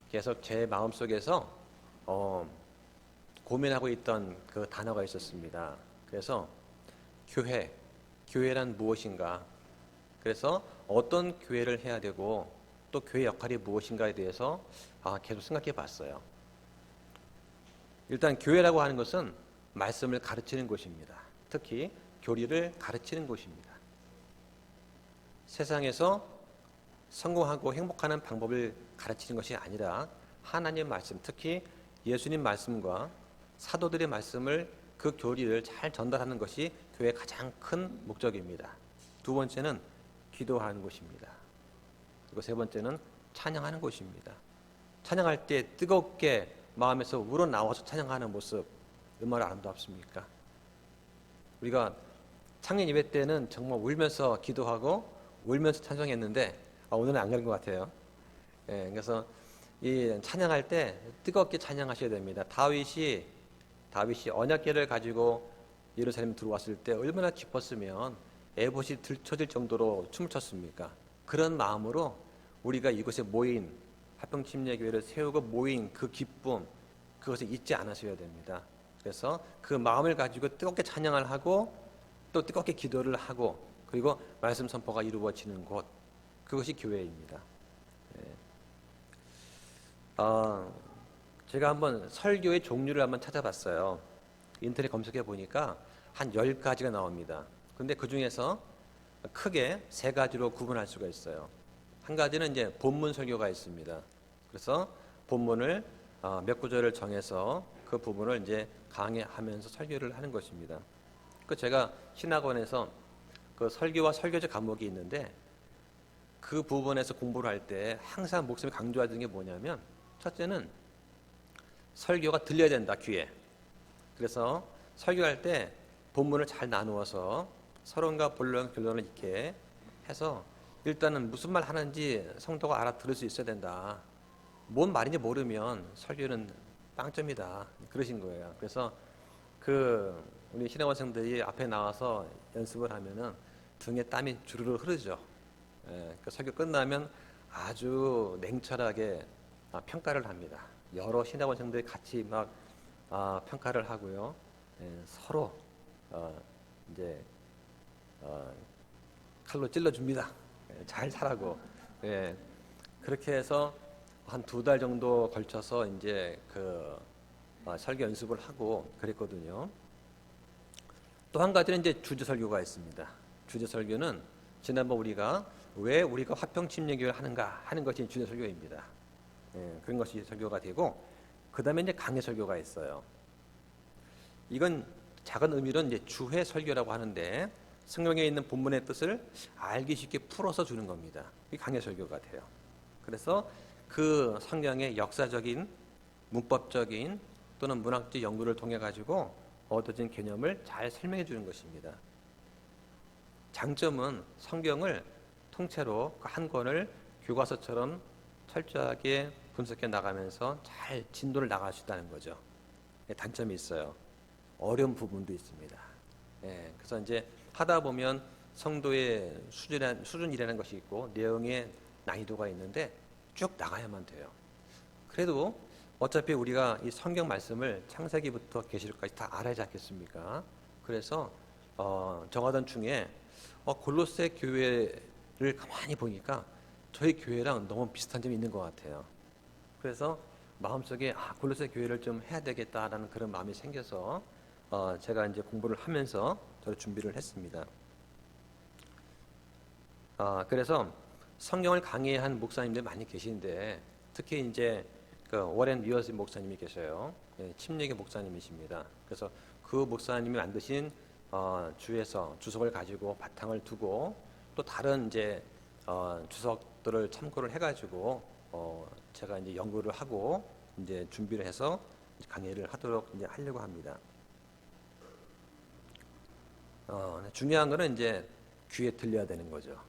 계속 제 마음속에서 고민하고 있던 그 단어가 있었습니다. 그래서 교회란 무엇인가? 그래서 어떤 교회를 해야 되고 또 교회 역할이 무엇인가에 대해서 계속 생각해 봤어요. 일단 교회라고 하는 것은 말씀을 가르치는 곳입니다. 특히 교리를 가르치는 곳입니다. 세상에서 성공하고 행복하는 방법을 가르치는 것이 아니라 하나님 말씀, 특히 예수님 말씀과 사도들의 말씀을 그 교리를 잘 전달하는 것이 교회의 가장 큰 목적입니다. 두 번째는 기도하는 곳입니다. 그리고 세 번째는 찬양하는 곳입니다. 찬양할 때 뜨겁게 마음에서 우러나와서 찬양하는 모습 얼마나 아름답습니까? 우리가 창년 예배 때는 정말 울면서 기도하고 울면서 찬송했는데 오늘은 안 그런 것 같아요. 그래서 이 찬양할 때 뜨겁게 찬양하셔야 됩니다. 다윗이 언약궤를 가지고 예루살렘에 들어왔을 때 얼마나 기뻤으면 에봇이 들쳐질 정도로 춤을 췄습니까? 그런 마음으로 우리가 이곳에 모인 화평침례교회를 세우고 모인 그 기쁨, 그것을 잊지 않으셔야 됩니다. 그래서 그 마음을 가지고 뜨겁게 찬양을 하고 또 뜨겁게 기도를 하고 그리고 말씀 선포가 이루어지는 곳, 그것이 교회입니다. 제가 한번 설교의 종류를 한번 찾아봤어요. 인터넷 검색해 보니까 한 10가지가 나옵니다. 근데 그 중에서 크게 세 가지로 구분할 수가 있어요. 한 가지는 이제 본문 설교가 있습니다. 그래서 본문을 몇 구절을 정해서 그 부분을 이제 강의하면서 설교를 하는 것입니다. 그 제가 신학원에서 그 설교와 설교제 과목이 있는데 그 부분에서 공부를 할 때 항상 목사님이 강조하던 게 뭐냐면 첫째는 설교가 들려야 된다, 귀에. 그래서 설교할 때 본문을 잘 나누어서 서론과 본론, 결론을 이렇게 해서 일단은 무슨 말 하는지 성도가 알아들을 수 있어야 된다. 뭔 말인지 모르면 설교는 빵점이다. 그러신 거예요. 그래서 우리 신학원생들이 앞에 나와서 연습을 하면은 등에 땀이 주르르 흐르죠. 그 설교 끝나면 아주 냉철하게 평가를 합니다. 여러 신학원생들이 같이 막 평가를 하고요. 서로 이제 칼로 찔러줍니다. 잘 살라고. 그렇게 해서 한 2달 정도 걸쳐서 이제 설교 연습을 하고 그랬거든요. 또 한 가지는 이제 주제 설교가 있습니다. 주제 설교는 지난번 우리가 왜 우리가 화평침례교회를 하는가 하는 것이 주제 설교입니다. 그런 것이 설교가 되고 그 다음에 이제 강해 설교가 있어요. 이건 작은 의미로는 이제 주회 설교라고 하는데 성경에 있는 본문의 뜻을 알기 쉽게 풀어서 주는 겁니다. 이게 강해 설교가 돼요. 그래서 그 성경의 역사적인, 문법적인 또는 문학적 연구를 통해 가지고 얻어진 개념을 잘 설명해 주는 것입니다. 장점은 성경을 통째로 한 권을 교과서처럼 철저하게 분석해 나가면서 잘 진도를 나갈 수 있다는 거죠. 단점이 있어요. 어려운 부분도 있습니다. 그래서 이제 하다 보면 성도의 수준이라는 것이 있고 내용의 난이도가 있는데 쭉 나가야만 돼요. 그래도 어차피 우리가 이 성경 말씀을 창세기부터 계시록까지 다 알아야지 않겠습니까? 그래서 정하던 중에 골로새 교회를 가만히 보니까 저희 교회랑 너무 비슷한 점이 있는 것 같아요. 그래서 마음속에 골로새 교회를 좀 해야 되겠다라는 그런 마음이 생겨서 제가 이제 공부를 하면서 저를 준비를 했습니다. 그래서 성경을 강의한 목사님들 많이 계신데 특히 이제 워렌 위어스 목사님이 계셔요. 침례교 목사님이십니다. 그래서 그 목사님이 만드신 주석을 가지고 바탕을 두고 또 다른 이제 주석들을 참고를 해가지고 제가 이제 연구를 하고 이제 준비를 해서 강의를 하도록 이제 하려고 합니다. 중요한 거는 이제 귀에 들려야 되는 거죠.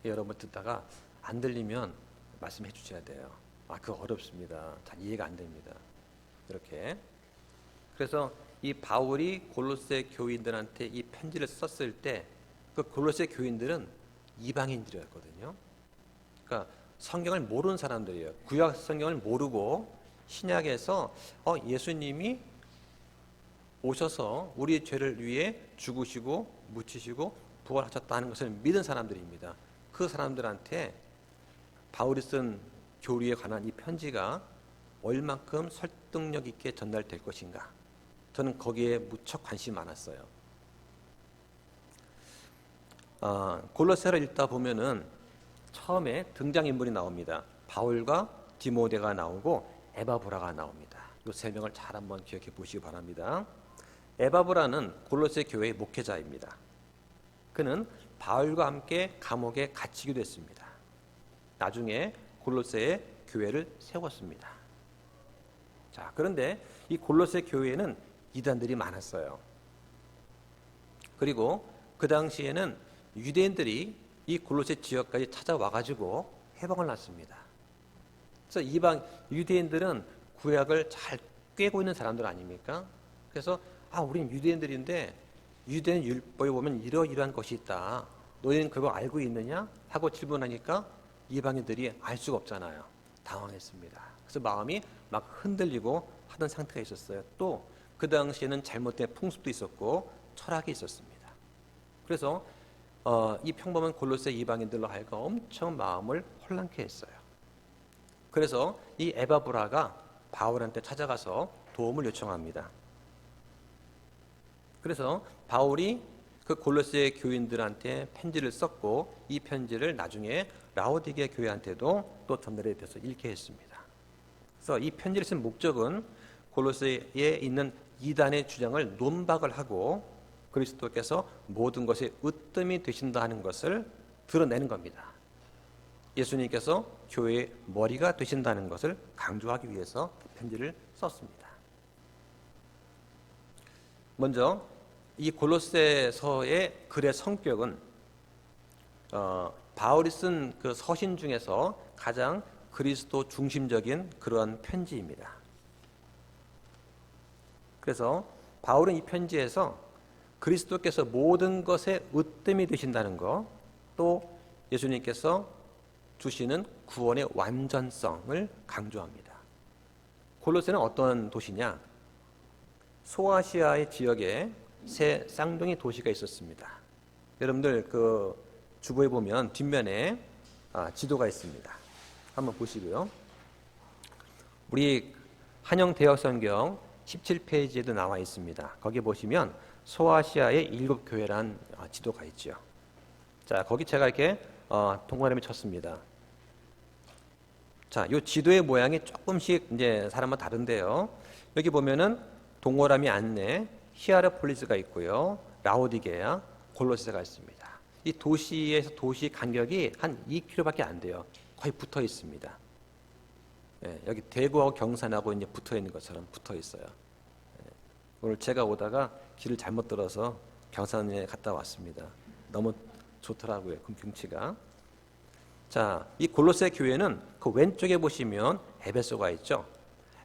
여러분 듣다가 안 들리면 말씀해 주셔야 돼요. 그거 어렵습니다. 잘 이해가 안 됩니다. 이렇게. 그래서 이 바울이 골로새 교인들한테 이 편지를 썼을 때 그 골로새 교인들은 이방인들이었거든요. 그러니까 성경을 모르는 사람들이에요. 구약 성경을 모르고 신약에서 예수님이 오셔서 우리의 죄를 위해 죽으시고 묻히시고 부활하셨다는 것을 믿은 사람들입니다. 그 사람들한테 바울이 쓴 교리에 관한 이 편지가 얼만큼 설득력 있게 전달될 것인가, 저는 거기에 무척 관심이 많았어요. 골로새를 읽다 보면은 처음에 등장인물이 나옵니다. 바울과 디모데가 나오고 에바브라가 나옵니다. 이 세 명을 잘 한번 기억해 보시기 바랍니다. 에바브라는 골로새 교회의 목회자입니다. 그는 바울과 함께 감옥에 갇히기도 했습니다. 나중에 골로새의 교회를 세웠습니다. 자, 그런데 이 골로새 교회에는 이단들이 많았어요. 그리고 그 당시에는 유대인들이 이 골로새 지역까지 찾아와가지고 해방을 났습니다. 그래서 이방 유대인들은 구약을 잘 꿰고 있는 사람들 아닙니까? 그래서 우린 유대인들인데 유대인 율법에 보면 이러이러한 것이 있다. 너희는 그거 알고 있느냐? 하고 질문하니까 이방인들이 알 수가 없잖아요. 당황했습니다. 그래서 마음이 막 흔들리고 하던 상태가 있었어요. 또 그 당시에는 잘못된 풍습도 있었고 철학이 있었습니다. 그래서 이 평범한 골로새 이방인들로 하여금 엄청 마음을 혼란케 했어요. 그래서 이 에바브라가 바울한테 찾아가서 도움을 요청합니다. 그래서 바울이 그 골로새 교인들한테 편지를 썼고 이 편지를 나중에 라오디게 교회한테도 또 전달해 돼서 읽게 했습니다. 그래서 이 편지를 쓴 목적은 골로새에 있는 이단의 주장을 논박을 하고 그리스도께서 모든 것에 으뜸이 되신다 하는 것을 드러내는 겁니다. 예수님께서 교회의 머리가 되신다는 것을 강조하기 위해서 편지를 썼습니다. 먼저 이 골로새서의 글의 성격은 바울이 쓴 그 서신 중에서 가장 그리스도 중심적인 그러한 편지입니다. 그래서 바울은 이 편지에서 그리스도께서 모든 것에 으뜸이 되신다는 것, 또 예수님께서 주시는 구원의 완전성을 강조합니다. 골로새는 어떤 도시냐? 소아시아의 지역에 세 쌍둥이 도시가 있었습니다. 여러분들 그 주보에 보면 뒷면에 지도가 있습니다. 한번 보시고요. 우리 한영 대역 성경 17페이지에도 나와 있습니다. 거기 보시면 소아시아의 7교회란 지도가 있죠. 자, 거기 제가 이렇게 동그라미 쳤습니다. 자, 이 지도의 모양이 조금씩 이제 사람마다 다른데요. 여기 보면은 동그라미 안에 히아라폴리스가 있고요, 라오디게아, 골로새가 있습니다. 이 도시에서 도시 간격이 한 2km밖에 안 돼요. 거의 붙어 있습니다. 여기 대구하고 경산하고 이제 붙어 있는 것처럼 붙어 있어요. 오늘 제가 오다가 길을 잘못 들어서 경산에 갔다 왔습니다. 너무 좋더라고요, 그 경치가. 자, 이 골로새 교회는 그 왼쪽에 보시면 에베소가 있죠.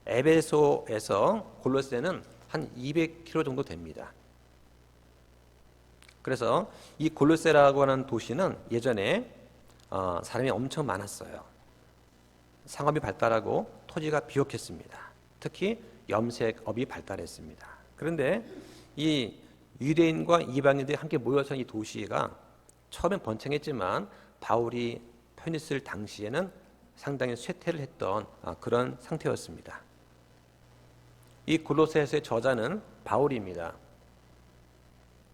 에베소에서 골로새는 한 200km 정도 됩니다. 그래서 이 골로새라고 하는 도시는 예전에 사람이 엄청 많았어요. 상업이 발달하고 토지가 비옥했습니다. 특히 염색업이 발달했습니다. 그런데 이 유대인과 이방인들이 함께 모여서 이 도시가 처음엔 번창했지만 바울이 편히 쓸 당시에는 상당히 쇠퇴를 했던 그런 상태였습니다. 이 골로새서의 저자는 바울입니다.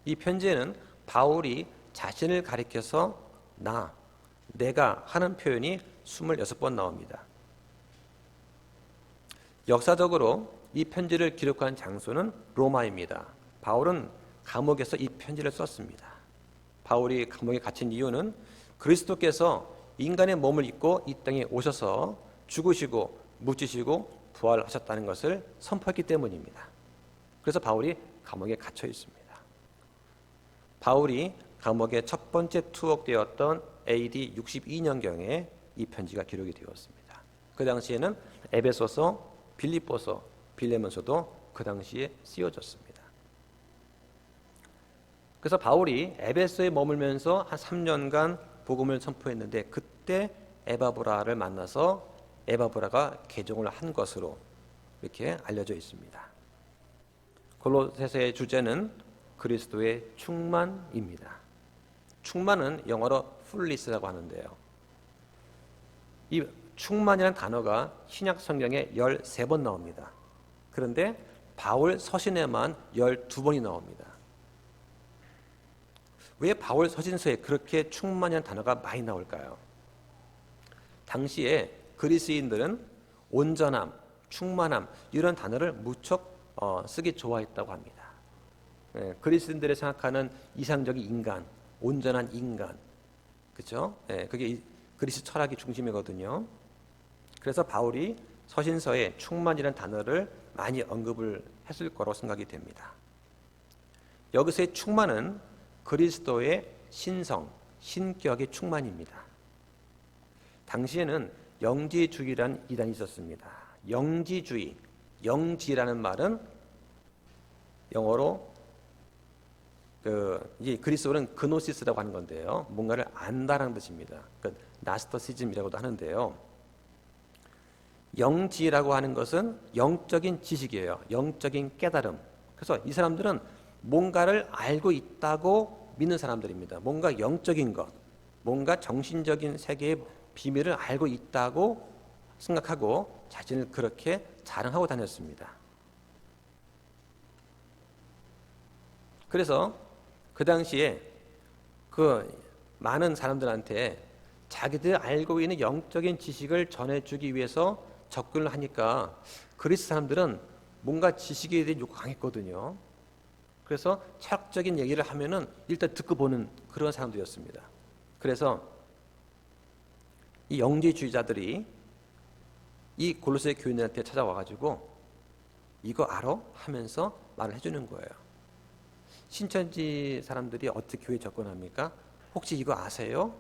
이 편지에는 바울이 자신을 가리켜서 내가 하는 표현이 26번 나옵니다. 역사적으로 이 편지를 기록한 장소는 로마입니다. 바울은 감옥에서 이 편지를 썼습니다. 바울이 감옥에 갇힌 이유는 그리스도께서 인간의 몸을 입고 이 땅에 오셔서 죽으시고 묻히시고 부활하셨다는 것을 선포했기 때문입니다. 그래서 바울이 감옥에 갇혀 있습니다. 바울이 감옥에 첫 번째 투옥되었던 AD 62년경에 이 편지가 기록이 되었습니다. 그 당시에는 에베소서, 빌립보서, 빌레몬서도 그 당시에 쓰여졌습니다. 그래서 바울이 에베소에 머물면서 한 3년간 복음을 선포했는데 그때 에바브라를 만나서 에바브라가 개종을 한 것으로 이렇게 알려져 있습니다. 골로새서의 주제는 그리스도의 충만입니다. 충만은 영어로 fullness라고 하는데요. 이 충만이라는 단어가 신약 성경에 13번 나옵니다. 그런데 바울 서신에만 12번이 나옵니다. 왜 바울 서신서에 그렇게 충만이라는 단어가 많이 나올까요? 당시에 그리스인들은 온전함, 충만함 이런 단어를 무척 쓰기 좋아했다고 합니다. 그리스인들이 생각하는 이상적인 인간, 온전한 인간, 그렇죠? 그게 그리스 철학의 중심이거든요. 그래서 바울이 서신서에 충만이라는 단어를 많이 언급을 했을 거라고 생각이 됩니다. 여기서의 충만은 그리스도의 신성, 신격의 충만입니다. 당시에는 영지주의라는 이단이 있었습니다. 영지주의, 영지라는 말은 영어로 이 그리스어는 그노시스라고 하는 건데요. 뭔가를 안다라는 뜻입니다. 나스터시즘이라고도 하는데요. 영지라고 하는 것은 영적인 지식이에요. 영적인 깨달음. 그래서 이 사람들은 뭔가를 알고 있다고 믿는 사람들입니다. 뭔가 영적인 것, 뭔가 정신적인 세계의 비밀을 알고 있다고 생각하고 자신을 그렇게 자랑하고 다녔습니다. 그래서 그 당시에 그 많은 사람들한테 자기들 알고 있는 영적인 지식을 전해주기 위해서 접근을 하니까 그리스 사람들은 뭔가 지식에 대한 욕구가 강했거든요. 그래서 철학적인 얘기를 하면은 일단 듣고 보는 그런 사람들이었습니다. 그래서 이 영지주의자들이 이 골로새 교인들한테 찾아와가지고 이거 알아? 하면서 말을 해주는 거예요. 신천지 사람들이 어떻게 교회에 접근합니까? 혹시 이거 아세요?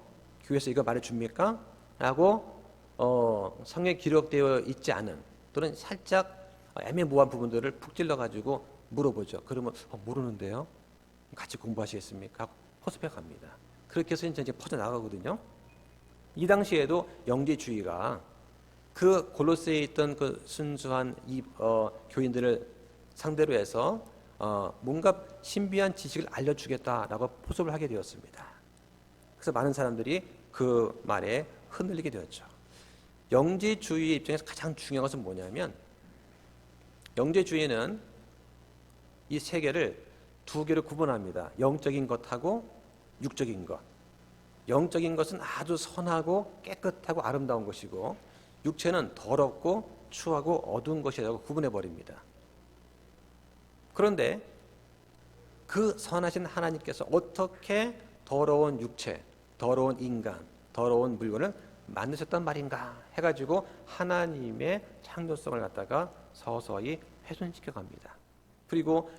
교회에서 이거 말해줍니까? 라고 성경에 기록되어 있지 않은 또는 살짝 애매모호한 부분들을 푹 찔러가지고 물어보죠. 그러면 모르는데요? 같이 공부하시겠습니까? 포섭해 갑니다. 그렇게 해서 이제 퍼져나가거든요. 이 당시에도 영지주의가 그 골로새에 있던 그 순수한 교인들을 상대로 해서 뭔가 신비한 지식을 알려주겠다라고 포섭을 하게 되었습니다. 그래서 많은 사람들이 그 말에 흔들리게 되었죠. 영지주의의 입장에서 가장 중요한 것은 뭐냐면 영지주의는 이 세계를 두 개로 구분합니다. 영적인 것하고 육적인 것. 영적인 것은 아주 선하고 깨끗하고 아름다운 것이고 육체는 더럽고 추하고 어두운 것이라고 구분해 버립니다. 그런데 그 선하신 하나님께서 어떻게 더러운 육체, 더러운 인간, 더러운 물건을 만드셨단 말인가 해가지고 하나님의 창조성을 갖다가 서서히 훼손시켜 갑니다. 그리고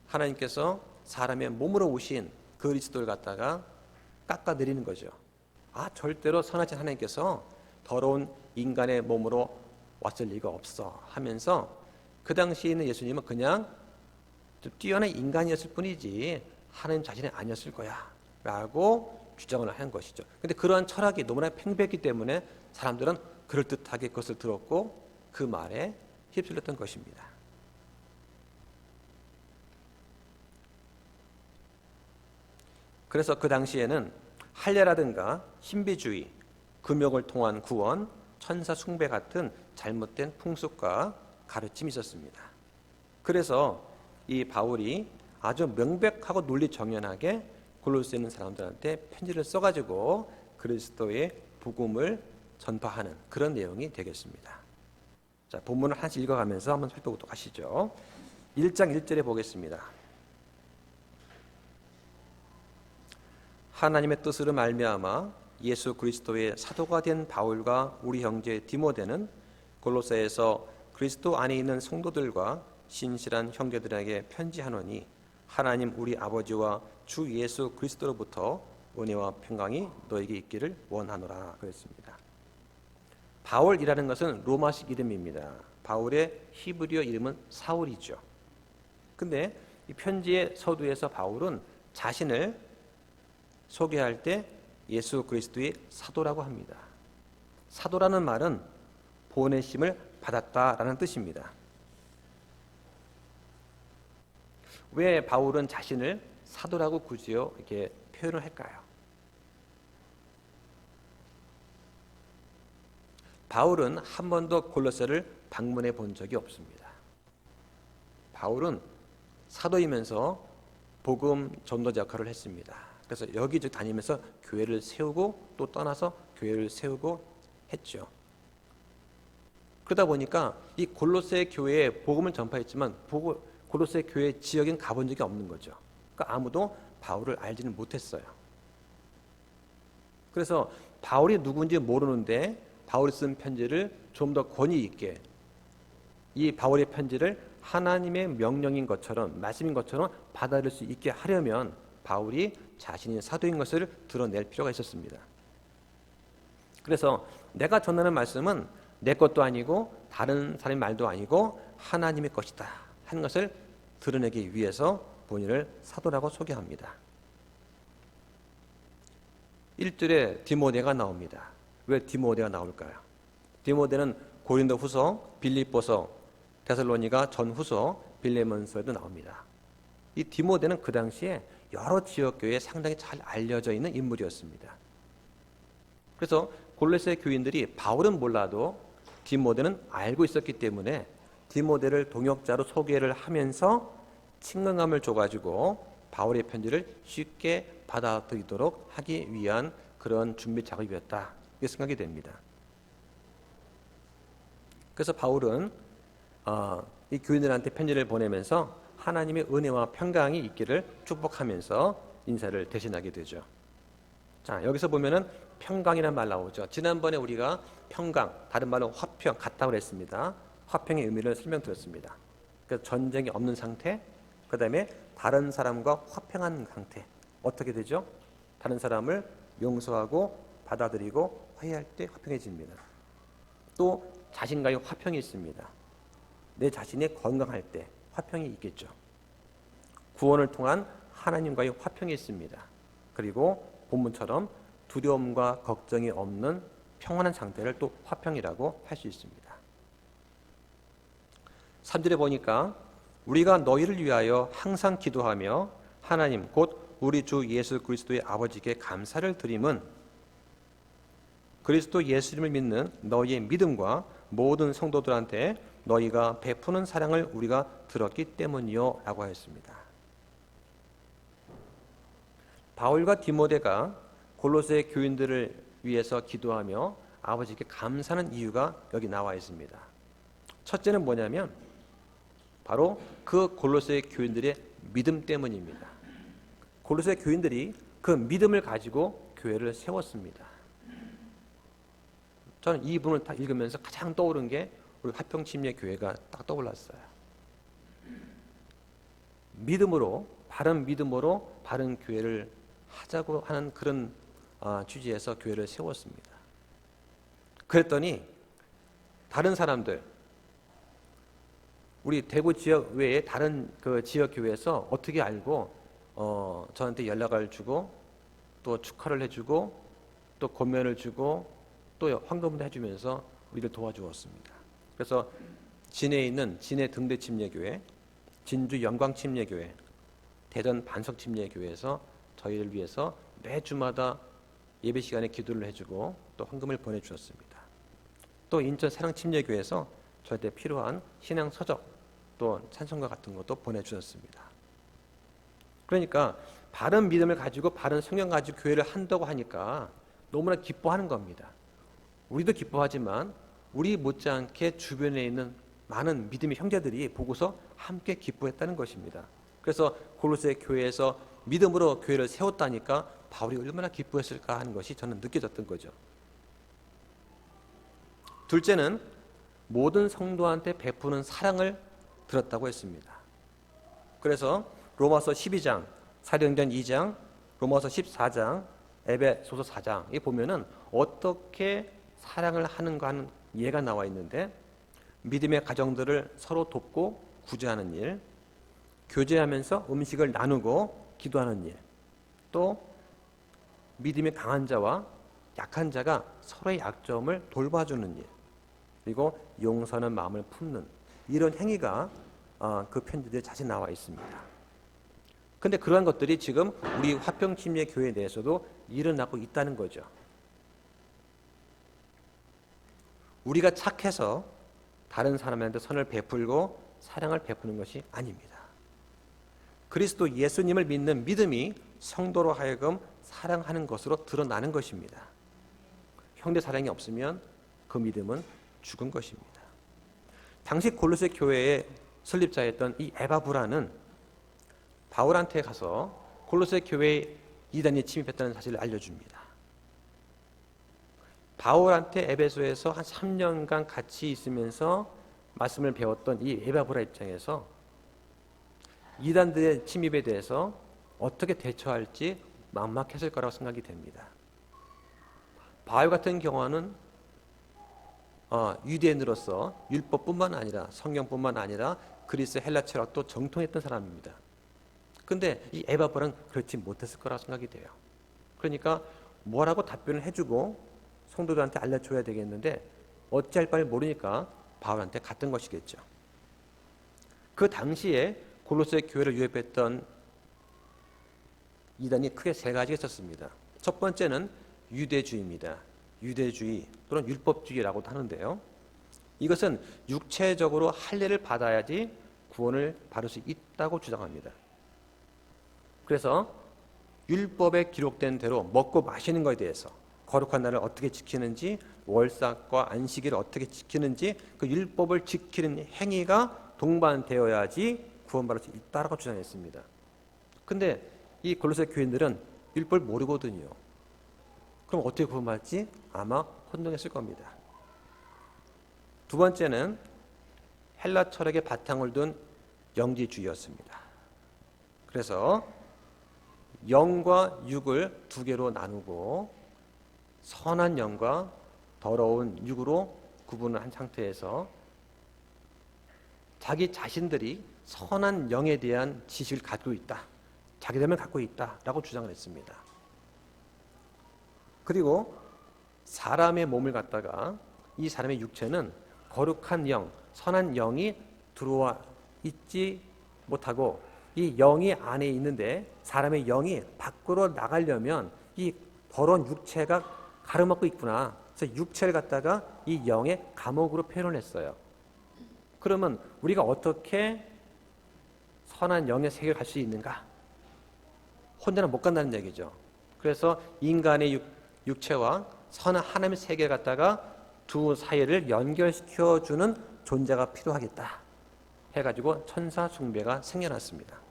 하나님께서 사람의 몸으로 오신 그리스도를 갖다가 깎아내리는 거죠. 절대로 선하신 하나님께서 더러운 인간의 몸으로 왔을 리가 없어 하면서 그 당시에 있는 예수님은 그냥 좀 뛰어난 인간이었을 뿐이지 하나님 자신이 아니었을 거야 라고 주장을 한 것이죠. 그런데 그러한 철학이 너무나 팽배했기 때문에 사람들은 그럴듯하게 그것을 들었고 그 말에 휩쓸렸던 것입니다. 그래서 그 당시에는 할례라든가 신비주의, 금욕을 통한 구원, 천사 숭배 같은 잘못된 풍습과 가르침이 있었습니다. 그래서 이 바울이 아주 명백하고 논리정연하게 골로새에 있는 사람들한테 편지를 써가지고 그리스도의 복음을 전파하는 그런 내용이 되겠습니다. 자, 본문을 하나씩 읽어가면서 한번 살펴보도록 하시죠. 1장 1절에 보겠습니다. 하나님의 뜻으로 말미암아 예수 그리스도의 사도가 된 바울과 우리 형제 디모데는 골로새에서 그리스도 안에 있는 성도들과 신실한 형제들에게 편지하노니 하나님 우리 아버지와 주 예수 그리스도로부터 은혜와 평강이 너에게 있기를 원하노라 그랬습니다. 바울이라는 것은 로마식 이름입니다. 바울의 히브리어 이름은 사울이죠. 근데 이 편지의 서두에서 바울은 자신을 소개할 때 예수 그리스도의 사도라고 합니다. 사도라는 말은 보내심을 받았다라는 뜻입니다. 왜 바울은 자신을 사도라고 굳이요 이렇게 표현을 할까요? 바울은 한 번도 골로새를 방문해 본 적이 없습니다. 바울은 사도이면서 복음 전도자 역할을 했습니다. 그래서 여기저기 다니면서 교회를 세우고 또 떠나서 교회를 세우고 했죠. 그러다 보니까 이 골로새 교회에 복음을 전파했지만 골로새 교회 지역엔 가본 적이 없는 거죠. 그러니까 아무도 바울을 알지는 못했어요. 그래서 바울이 누군지 모르는데 바울이 쓴 편지를 좀 더 권위 있게 이 바울의 편지를 하나님의 명령인 것처럼 말씀인 것처럼 받아들일 수 있게 하려면 바울이 자신이 사도인 것을 드러낼 필요가 있었습니다. 그래서 내가 전하는 말씀은 내 것도 아니고 다른 사람의 말도 아니고 하나님의 것이다 하는 것을 드러내기 위해서 본인을 사도라고 소개합니다. 1절에 디모데가 나옵니다. 왜 디모데가 나올까요? 디모데는 고린도 후서, 빌립보서, 데살로니가 전후서, 빌레몬서에도 나옵니다. 이 디모데는 그 당시에 여러 지역교회에 상당히 잘 알려져 있는 인물이었습니다. 그래서 골로새 교인들이 바울은 몰라도 디모데는 알고 있었기 때문에 디모데를 동역자로 소개를 하면서 친근감을 줘가지고 바울의 편지를 쉽게 받아들이도록 하기 위한 그런 준비 작업이었다 이렇게 생각이 됩니다. 그래서 바울은 이 교인들한테 편지를 보내면서 하나님의 은혜와 평강이 있기를 축복하면서 인사를 대신하게 되죠. 자, 여기서 보면은 평강이라는 말 나오죠. 지난번에 우리가 평강, 다른 말로 화평 같다고 그랬습니다. 화평의 의미를 설명드렸습니다. 그래서 전쟁이 없는 상태, 그 다음에 다른 사람과 화평한 상태. 어떻게 되죠? 다른 사람을 용서하고 받아들이고 화해할 때 화평해집니다. 또 자신과의 화평이 있습니다. 내 자신이 건강할 때 화평이 있겠죠. 구원을 통한 하나님과의 화평이 있습니다. 그리고 본문처럼 두려움과 걱정이 없는 평안한 상태를 또 화평이라고 할 수 있습니다. 3절에 보니까 우리가 너희를 위하여 항상 기도하며 하나님 곧 우리 주 예수 그리스도의 아버지께 감사를 드림은 그리스도 예수님을 믿는 너희의 믿음과 모든 성도들한테 너희가 베푸는 사랑을 우리가 들었기 때문이요 라고 하였습니다. 바울과 디모데가 골로새 교인들을 위해서 기도하며 아버지께 감사하는 이유가 여기 나와 있습니다. 첫째는 뭐냐면 바로 그 골로새 교인들의 믿음 때문입니다. 골로새 교인들이 그 믿음을 가지고 교회를 세웠습니다. 저는 이 부분을 다 읽으면서 가장 떠오른 게 우리 화평침례교회가 딱 떠올랐어요. 믿음으로, 바른 믿음으로 바른 교회를 하자고 하는 그런 취지에서 교회를 세웠습니다. 그랬더니 다른 사람들, 우리 대구 지역 외에 다른 그 지역 교회에서 어떻게 알고 저한테 연락을 주고 또 축하를 해주고 또 권면을 주고 또 황금도 해주면서 우리를 도와주었습니다. 그래서 진해에 있는 진해 등대침례교회, 진주 영광침례교회, 대전 반석침례교회에서 저희를 위해서 매주마다 예배 시간에 기도를 해주고 또 헌금을 보내주었습니다. 또 인천 사랑침례교회에서 저한테 필요한 신앙 서적 또 찬송가 같은 것도 보내주셨습니다. 그러니까 바른 믿음을 가지고 바른 성경 가지고 교회를 한다고 하니까 너무나 기뻐하는 겁니다. 우리도 기뻐하지만 우리 못지않게 주변에 있는 많은 믿음의 형제들이 보고서 함께 기뻐했다는 것입니다. 그래서 골로새 교회에서 믿음으로 교회를 세웠다니까 바울이 얼마나 기뻐했을까 하는 것이 저는 느껴졌던 거죠. 둘째는 모든 성도한테 베푸는 사랑을 들었다고 했습니다. 그래서 로마서 12장, 사도행전 2장, 로마서 14장, 에베소서 4장에 보면은 어떻게 사랑을 하는가 하는 예가 나와 있는데 믿음의 가정들을 서로 돕고 구제하는 일, 교제하면서 음식을 나누고 기도하는 일, 또 믿음이 강한 자와 약한 자가 서로의 약점을 돌봐주는 일, 그리고 용서하는 마음을 품는 이런 행위가 그 편지들에 자세히 나와 있습니다. 그런데 그러한 것들이 지금 우리 화평침례교회 내에서도 일어나고 있다는 거죠. 우리가 착해서 다른 사람한테 선을 베풀고 사랑을 베푸는 것이 아닙니다. 그리스도 예수님을 믿는 믿음이 성도로 하여금 사랑하는 것으로 드러나는 것입니다. 형제 사랑이 없으면 그 믿음은 죽은 것입니다. 당시 골로새 교회의 설립자였던 이 에바브라는 바울한테 가서 골로새 교회에 이단이 침입했다는 사실을 알려줍니다. 바울한테 에베소에서 한 3년간 같이 있으면서 말씀을 배웠던 이 에바브라 입장에서 이단들의 침입에 대해서 어떻게 대처할지 막막했을 거라고 생각이 됩니다. 바울 같은 경우는 유대인으로서 율법뿐만 아니라 성경뿐만 아니라 그리스 헬라 철학도 정통했던 사람입니다. 그런데 이 에바브라는 그렇지 못했을 거라고 생각이 돼요. 그러니까 뭐라고 답변을 해주고 성도들한테 알려줘야 되겠는데 어찌할 바를 모르니까 바울한테 갔던 것이겠죠. 그 당시에 골로새 교회를 유입했던 이단이 크게 세 가지가 있었습니다. 첫 번째는 유대주의입니다. 유대주의 또는 율법주의라고도 하는데요. 이것은 육체적으로 할례를 받아야지 구원을 받을 수 있다고 주장합니다. 그래서 율법에 기록된 대로 먹고 마시는 것에 대해서 거룩한 날을 어떻게 지키는지, 월삭과 안식일을 어떻게 지키는지 그 율법을 지키는 행위가 동반되어야지 구원받을 수 있다고 주장했습니다. 근데 이 골로새 교인들은 율법을 모르거든요. 그럼 어떻게 구원받을지 아마 혼동했을 겁니다. 두 번째는 헬라 철학의 바탕을 둔 영지주의였습니다. 그래서 영과 육을 두 개로 나누고 선한 영과 더러운 육으로 구분을 한 상태에서 자기 자신들이 선한 영에 대한 지식을 갖고 있다, 자기들만 갖고 있다라고 주장을 했습니다. 그리고 사람의 몸을 갖다가 이 사람의 육체는 거룩한 영, 선한 영이 들어와 있지 못하고 이 영이 안에 있는데 사람의 영이 밖으로 나가려면 이 더러운 육체가 가로막고 있구나. 그래서 육체를 갖다가 이 영의 감옥으로 표현을 했어요. 그러면 우리가 어떻게 선한 영의 세계를 갈 수 있는가? 혼자는 못 간다는 얘기죠. 그래서 인간의 육체와 선한 하나님의 세계를 갖다가 두 사이를 연결시켜주는 존재가 필요하겠다 해가지고 천사 숭배가 생겨났습니다.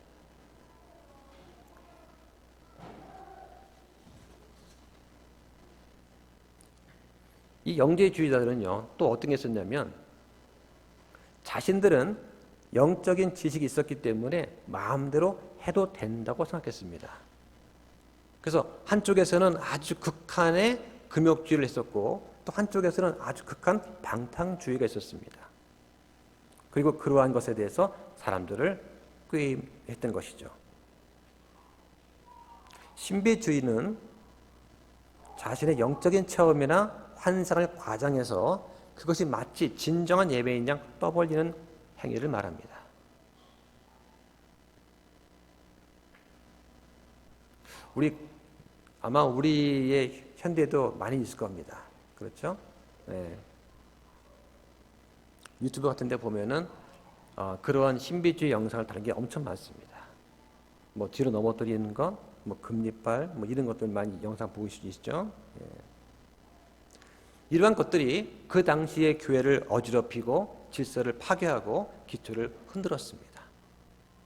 이 영재주의자들은요, 또 어떤 게 있었냐면 자신들은 영적인 지식이 있었기 때문에 마음대로 해도 된다고 생각했습니다. 그래서 한쪽에서는 아주 극한의 금욕주의를 했었고 또 한쪽에서는 아주 극한 방탕주의가 있었습니다. 그리고 그러한 것에 대해서 사람들을 꾀임했던 것이죠. 신비주의는 자신의 영적인 체험이나 환상을 과장해서 그것이 마치 진정한 예배인 양 떠벌리는 행위를 말합니다. 아마 우리의 현대에도 많이 있을 겁니다. 그렇죠? 네. 유튜브 같은 데 보면은 그러한 신비주의 영상을 다룬 게 엄청 많습니다. 뭐 뒤로 넘어뜨리는 것, 뭐 금리빨, 뭐 이런 것들 많이 영상 보고 계시죠? 예. 이러한 것들이 그 당시의 교회를 어지럽히고 질서를 파괴하고 기초를 흔들었습니다.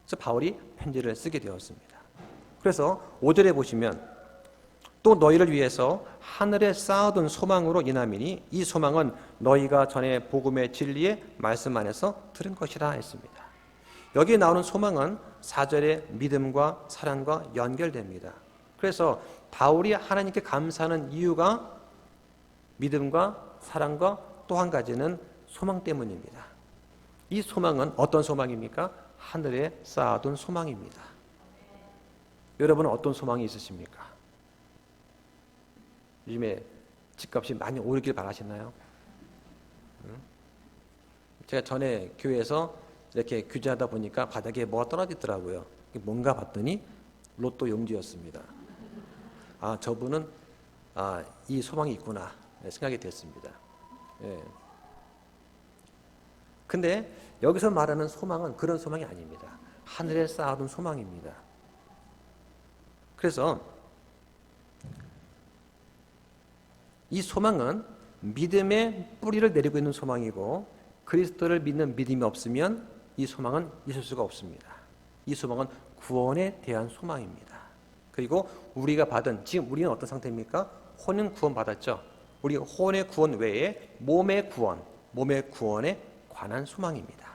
그래서 바울이 편지를 쓰게 되었습니다. 그래서 5절에 보시면 또 너희를 위해서 하늘에 쌓아둔 소망으로 인함이니 이 소망은 너희가 전에 복음의 진리의 말씀 안에서 들은 것이라 했습니다. 여기에 나오는 소망은 4절의 믿음과 사랑과 연결됩니다. 그래서 바울이 하나님께 감사하는 이유가 믿음과 사랑과 또 한 가지는 소망 때문입니다. 이 소망은 어떤 소망입니까? 하늘에 쌓아둔 소망입니다. 여러분은 어떤 소망이 있으십니까? 요즘에 집값이 많이 오르길 바라시나요? 제가 전에 교회에서 이렇게 규제하다 보니까 바닥에 뭐가 떨어지더라고요. 뭔가 봤더니 로또 용지였습니다. 아, 저분은 이 소망이 있구나 생각이 됐습니다. 예. 근데 여기서 말하는 소망은 그런 소망이 아닙니다. 하늘에 쌓아둔 소망입니다. 그래서 이 소망은 믿음의 뿌리를 내리고 있는 소망이고, 그리스도를 믿는 믿음이 없으면 이 소망은 있을 수가 없습니다. 이 소망은 구원에 대한 소망입니다. 그리고 우리가 받은, 지금 우리는 어떤 상태입니까? 혼은 구원 받았죠. 우리 혼의 구원 외에 몸의 구원에 관한 소망입니다.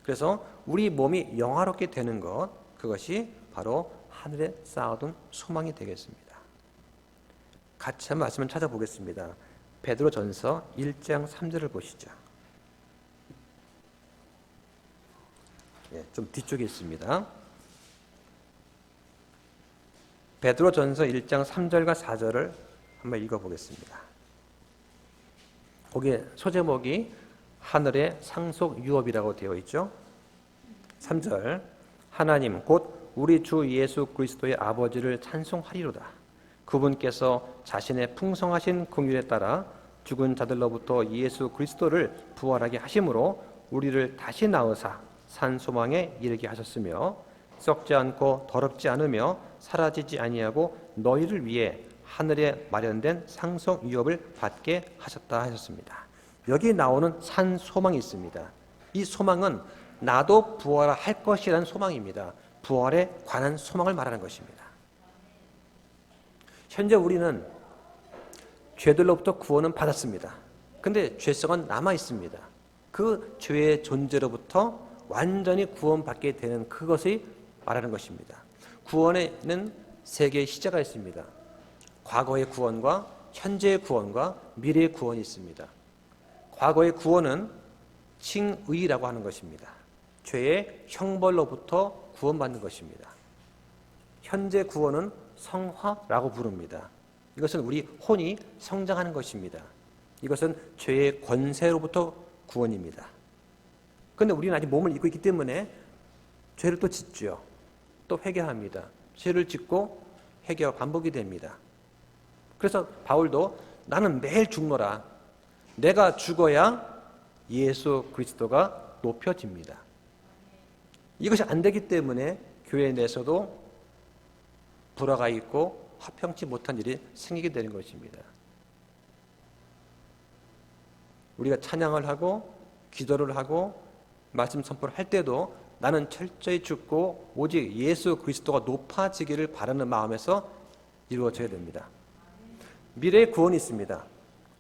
그래서 우리 몸이 영화롭게 되는 것, 그것이 바로 하늘에 쌓아둔 소망이 되겠습니다. 같이 한번 말씀을 찾아보겠습니다. 베드로전서 1장 3절을 보시죠. 좀 뒤쪽에 있습니다. 베드로전서 1장 3절과 4절을 한번 읽어보겠습니다. 거기에 소제목이 하늘의 상속 유업이라고 되어 있죠. 3절, 하나님 곧 우리 주 예수 그리스도의 아버지를 찬송하리로다. 그분께서 자신의 풍성하신 긍휼에 따라 죽은 자들로부터 예수 그리스도를 부활하게 하심으로 우리를 다시 낳으사 산 소망에 이르게 하셨으며, 썩지 않고 더럽지 않으며 사라지지 아니하고 너희를 위해 하늘에 마련된 상속 유업을 받게 하셨다 하셨습니다. 여기 나오는 산 소망이 있습니다. 이 소망은 나도 부활할 것이라는 소망입니다. 부활에 관한 소망을 말하는 것입니다. 현재 우리는 죄들로부터 구원은 받았습니다. 근데 죄성은 남아 있습니다. 그 죄의 존재로부터 완전히 구원받게 되는 그것이 말하는 것입니다. 구원에는 세 개의 시제가 있습니다. 과거의 구원과 현재의 구원과 미래의 구원이 있습니다. 과거의 구원은 칭의라고 하는 것입니다. 죄의 형벌로부터 구원받는 것입니다. 현재 구원은 성화라고 부릅니다. 이것은 우리 혼이 성장하는 것입니다. 이것은 죄의 권세로부터 구원입니다. 그런데 우리는 아직 몸을 입고 있기 때문에 죄를 또 짓죠. 또 회개합니다. 죄를 짓고 회개와 반복이 됩니다. 그래서 바울도 나는 매일 죽노라. 내가 죽어야 예수 그리스도가 높여집니다. 이것이 안 되기 때문에 교회 내에서도 불화가 있고 화평치 못한 일이 생기게 되는 것입니다. 우리가 찬양을 하고 기도를 하고 말씀 선포를 할 때도 나는 철저히 죽고 오직 예수 그리스도가 높아지기를 바라는 마음에서 이루어져야 됩니다. 미래의 구원이 있습니다.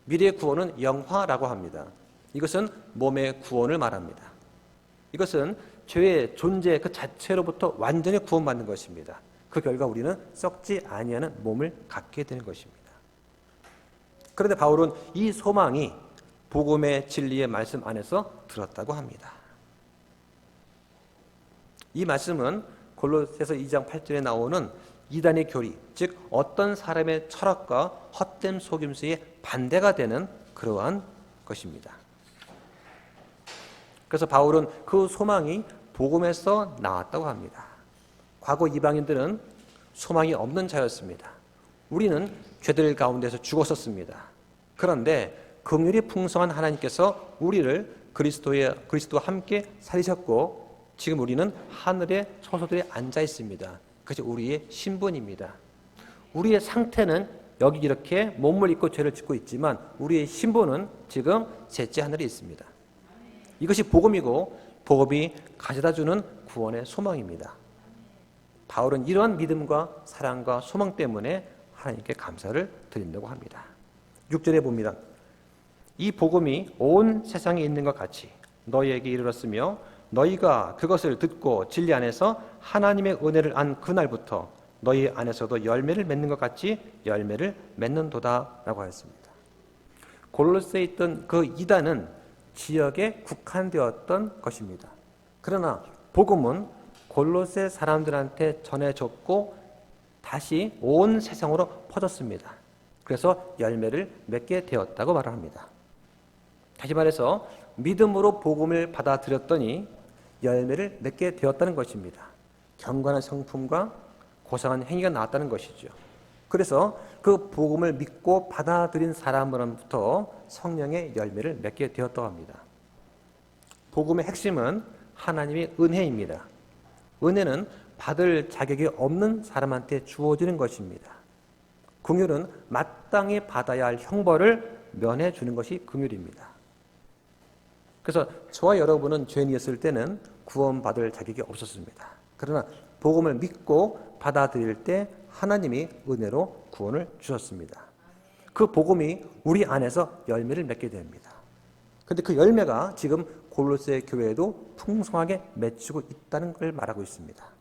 미래의 구원은 영화라고 합니다. 이것은 몸의 구원을 말합니다. 이것은 죄의 존재 그 자체로부터 완전히 구원받는 것입니다. 그 결과 우리는 썩지 아니하는 몸을 갖게 되는 것입니다. 그런데 바울은 이 소망이 복음의 진리의 말씀 안에서 들었다고 합니다. 이 말씀은 골로새서 2장 8절에 나오는 이단의 교리, 즉 어떤 사람의 철학과 헛된 속임수의 반대가 되는 그러한 것입니다. 그래서 바울은 그 소망이 복음에서 나왔다고 합니다. 과거 이방인들은 소망이 없는 자였습니다. 우리는 죄들 가운데서 죽었었습니다. 그런데 긍휼이 풍성한 하나님께서 우리를 그리스도와 함께 살리셨고 지금 우리는 하늘의 처소들에 앉아 있습니다. 그것이 우리의 신분입니다. 우리의 상태는 여기 이렇게 몸을 입고 죄를 짓고 있지만 우리의 신분은 지금 셋째 하늘에 있습니다. 이것이 복음이고 복음이 가져다주는 구원의 소망입니다. 바울은 이러한 믿음과 사랑과 소망 때문에 하나님께 감사를 드린다고 합니다. 6절에 봅니다. 이 복음이 온 세상에 있는 것 같이 너희에게 이르렀으며 너희가 그것을 듣고 진리 안에서 하나님의 은혜를 안 그날부터 너희 안에서도 열매를 맺는 것 같이 열매를 맺는도다 라고 하였습니다. 골로새에 있던 그 이단은 지역에 국한되었던 것입니다. 그러나 복음은 골로새 사람들한테 전해졌고 다시 온 세상으로 퍼졌습니다. 그래서 열매를 맺게 되었다고 말을 합니다. 다시 말해서 믿음으로 복음을 받아들였더니 열매를 맺게 되었다는 것입니다. 경건한 성품과 고상한 행위가 나왔다는 것이죠. 그래서 그 복음을 믿고 받아들인 사람으로부터 성령의 열매를 맺게 되었다고 합니다. 복음의 핵심은 하나님의 은혜입니다. 은혜는 받을 자격이 없는 사람한테 주어지는 것입니다. 긍휼은 마땅히 받아야 할 형벌을 면해 주는 것이 긍휼입니다. 그래서 저와 여러분은 죄인이었을 때는 구원받을 자격이 없었습니다. 그러나 복음을 믿고 받아들일 때 하나님이 은혜로 구원을 주셨습니다. 그 복음이 우리 안에서 열매를 맺게 됩니다. 그런데 그 열매가 지금 골로새 교회에도 풍성하게 맺히고 있다는 걸 말하고 있습니다.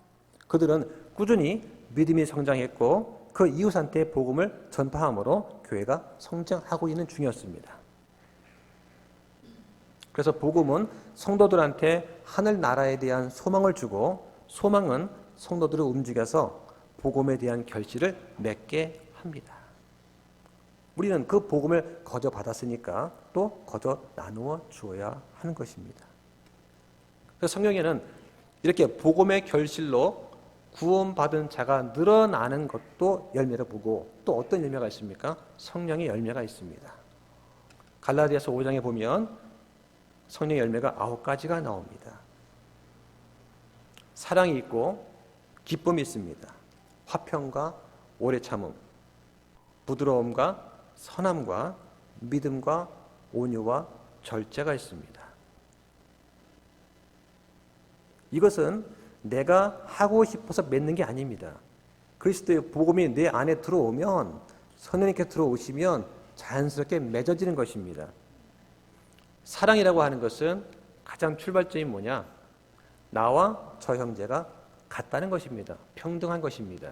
그들은 꾸준히 믿음이 성장했고 그 이웃한테 복음을 전파함으로 교회가 성장하고 있는 중이었습니다. 그래서 복음은 성도들한테 하늘나라에 대한 소망을 주고 소망은 성도들을 움직여서 복음에 대한 결실을 맺게 합니다. 우리는 그 복음을 거저 받았으니까 또 거저 나누어 주어야 하는 것입니다. 그래서 성경에는 이렇게 복음의 결실로 구원받은 자가 늘어나는 것도 열매를 보고 또 어떤 열매가 있습니까? 성령의 열매가 있습니다. 갈라디아서 5장에 보면 성령의 열매가 9가지가 나옵니다. 사랑이 있고 기쁨이 있습니다. 화평과 오래 참음, 부드러움과 선함과 믿음과 온유와 절제가 있습니다. 이것은 내가 하고 싶어서 맺는 게 아닙니다. 그리스도의 복음이 내 안에 들어오면 성령님께 들어오시면 자연스럽게 맺어지는 것입니다. 사랑이라고 하는 것은 가장 출발점이 뭐냐? 나와 저 형제가 같다는 것입니다. 평등한 것입니다.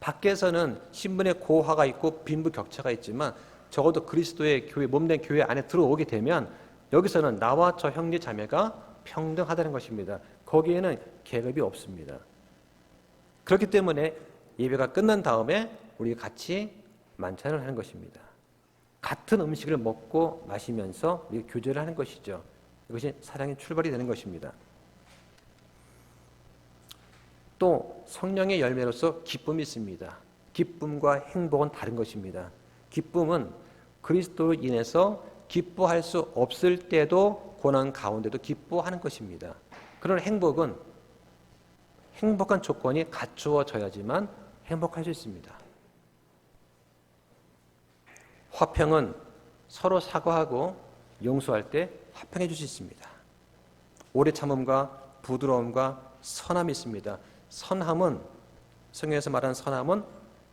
밖에서는 신분의 고하가 있고 빈부격차가 있지만 적어도 그리스도의 교회, 몸된 교회 안에 들어오게 되면 여기서는 나와 저 형제 자매가 평등하다는 것입니다. 거기에는 계급이 없습니다. 그렇기 때문에 예배가 끝난 다음에 우리 같이 만찬을 하는 것입니다. 같은 음식을 먹고 마시면서 우리가 교제를 하는 것이죠. 이것이 사랑의 출발이 되는 것입니다. 또 성령의 열매로서 기쁨이 있습니다. 기쁨과 행복은 다른 것입니다. 기쁨은 그리스도로 인해서 기뻐할 수 없을 때도 고난 가운데도 기뻐하는 것입니다. 그러나 행복은 행복한 조건이 갖추어져야지만 행복할 수 있습니다. 화평은 서로 사과하고 용서할 때 화평해 줄 수 있습니다. 오래 참음과 부드러움과 선함이 있습니다. 선함은 성경에서 말하는 선함은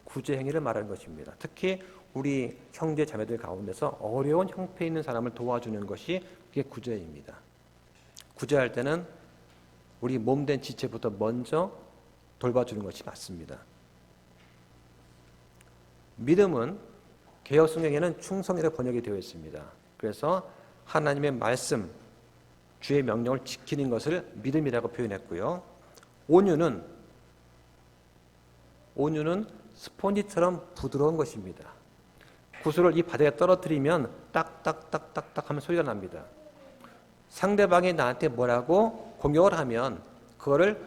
구제 행위를 말하는 것입니다. 특히 우리 형제 자매들 가운데서 어려운 형편에 있는 사람을 도와주는 것이 그게 구제입니다. 구제할 때는 우리 몸된 지체부터 먼저 돌봐주는 것이 맞습니다. 믿음은 개역 성경에는 충성이라고 번역이 되어 있습니다. 그래서 하나님의 말씀, 주의 명령을 지키는 것을 믿음이라고 표현했고요. 온유는 스폰지처럼 부드러운 것입니다. 구슬을 이 바닥에 떨어뜨리면 딱딱딱딱딱 하면 소리가 납니다. 상대방이 나한테 뭐라고 공격을 하면 그거를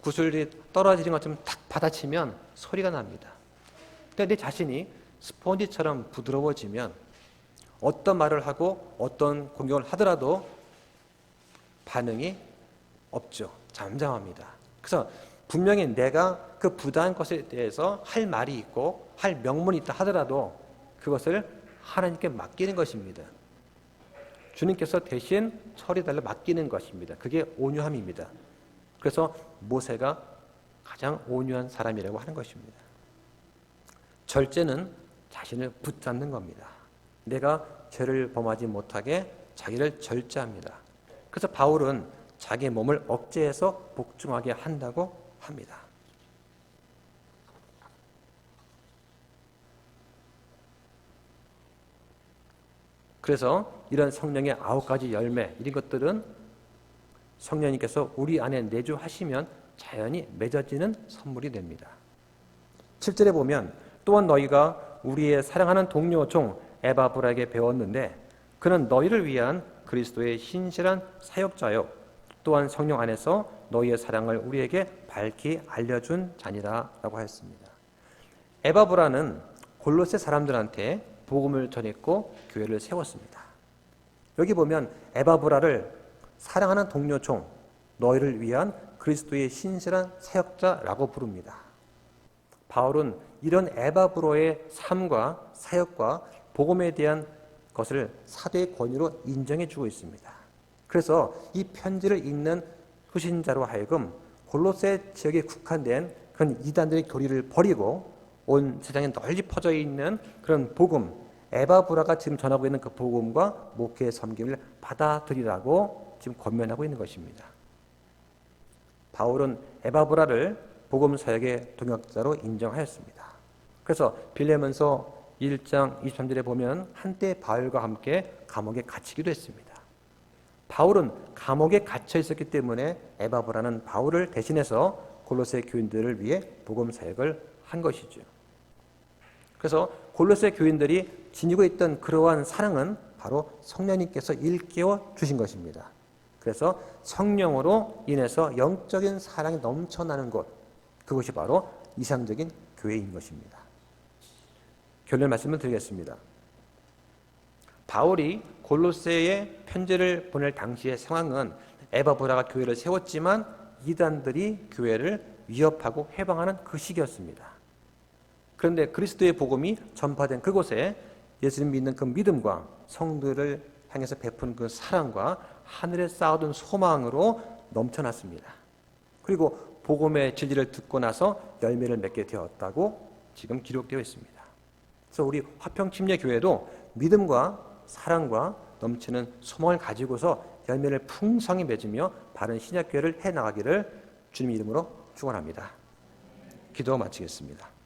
구슬이 떨어지는 것처럼 탁 받아치면 소리가 납니다. 근데 내 자신이 스폰지처럼 부드러워지면 어떤 말을 하고 어떤 공격을 하더라도 반응이 없죠. 잠잠합니다. 그래서 분명히 내가 그 부당한 것에 대해서 할 말이 있고 할 명분이 있다 하더라도 그것을 하나님께 맡기는 것입니다. 주님께서 대신 처리달라 맡기는 것입니다. 그게 온유함입니다. 그래서 모세가 가장 온유한 사람이라고 하는 것입니다. 절제는 자신을 붙잡는 겁니다. 내가 죄를 범하지 못하게 자기를 절제합니다. 그래서 바울은 자기의 몸을 억제해서 복종하게 한다고 합니다. 그래서 이런 성령의 9가지 열매 이런 것들은 성령님께서 우리 안에 내주하시면 자연히 맺어지는 선물이 됩니다. 7절에 보면 또한 너희가 우리의 사랑하는 동료 종 에바브라에게 배웠는데 그는 너희를 위한 그리스도의 신실한 사역자요 또한 성령 안에서 너희의 사랑을 우리에게 밝히 알려준 자니라 라고 하였습니다. 에바브라는 골로새 사람들한테 복음을 전했고 교회를 세웠습니다. 여기 보면 에바브라를 사랑하는 동료 종 너희를 위한 그리스도의 신실한 사역자라고 부릅니다. 바울은 이런 에바브로의 삶과 사역과 복음에 대한 것을 사도의 권위로 인정해 주고 있습니다. 그래서 이 편지를 읽는 후신자로 하여금 골로새 지역에 국한된 그런 이단들의 교리를 버리고 온 세상에 널리 퍼져 있는 그런 복음, 에바브라가 지금 전하고 있는 그 복음과 목회의 섬김을 받아들이라고 지금 권면하고 있는 것입니다. 바울은 에바브라를 복음 사역의 동역자로 인정하였습니다. 그래서 빌레몬서 1장 23절에 보면 한때 바울과 함께 감옥에 갇히기도 했습니다. 바울은 감옥에 갇혀 있었기 때문에 에바브라는 바울을 대신해서 골로새 교인들을 위해 복음 사역을 한 것이죠. 그래서 골로새 교인들이 지니고 있던 그러한 사랑은 바로 성령님께서 일깨워 주신 것입니다. 그래서 성령으로 인해서 영적인 사랑이 넘쳐나는 곳, 그것이 바로 이상적인 교회인 것입니다. 결론 말씀을 드리겠습니다. 바울이 골로새에 편지를 보낼 당시의 상황은 에바브라가 교회를 세웠지만 이단들이 교회를 위협하고 해방하는 그 시기였습니다. 그런데 그리스도의 복음이 전파된 그곳에 예수님 믿는 그 믿음과 성도를 향해서 베푼 그 사랑과 하늘에 쌓아둔 소망으로 넘쳐났습니다. 그리고 복음의 진리를 듣고 나서 열매를 맺게 되었다고 지금 기록되어 있습니다. 그래서 우리 화평침례교회도 믿음과 사랑과 넘치는 소망을 가지고서 열매를 풍성히 맺으며 바른 신약교회를 해나가기를 주님 이름으로 축원합니다. 기도 마치겠습니다.